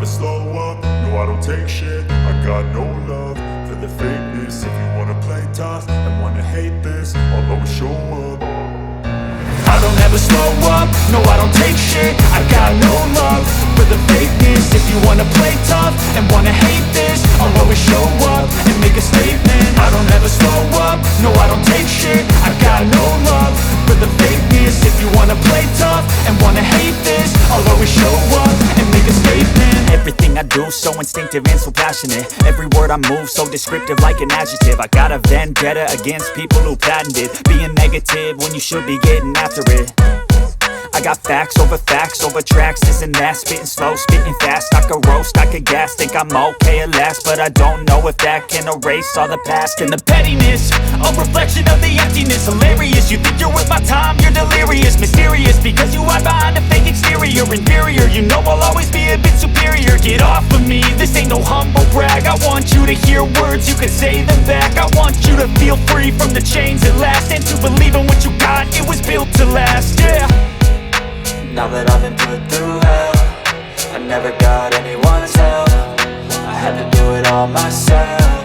slow up, no I don't take shit. I got no love for the fakeness. If you wanna play tough and wanna hate this, I'll always show up. I don't ever slow up, no I don't take shit. I got no love for the fakeness. If you wanna play tough and wanna hate this, I'll always show up and make a statement. I don't ever slow up, no I don't take shit. I got no love for the fakeness. If you wanna play tough and wanna hate this, I'll always show up and make a statement. Everything I do so instinctive and so passionate. Every word I move so descriptive like an adjective. I got a vendetta against people who patented being negative when you should be getting after it. I got facts over tracks, this and that. Spitting slow, spitting fast. I could roast, I could gas. Think I'm okay at last, but I don't know if that can erase all the past. And the pettiness, a reflection of the emptiness. Hilarious, you think you're worth my time, you're delirious. Mysterious, because you hide behind a fake exterior. Inferior, you know I'll always be a bit superior. Get off of me, this ain't no humble brag. I want you to hear words, you can say them back. I want you to feel free from the chains at last, and to believe in what you got, it was built to last, yeah. Now that I've been put through hell, I never got anyone's help. I had to do it all myself.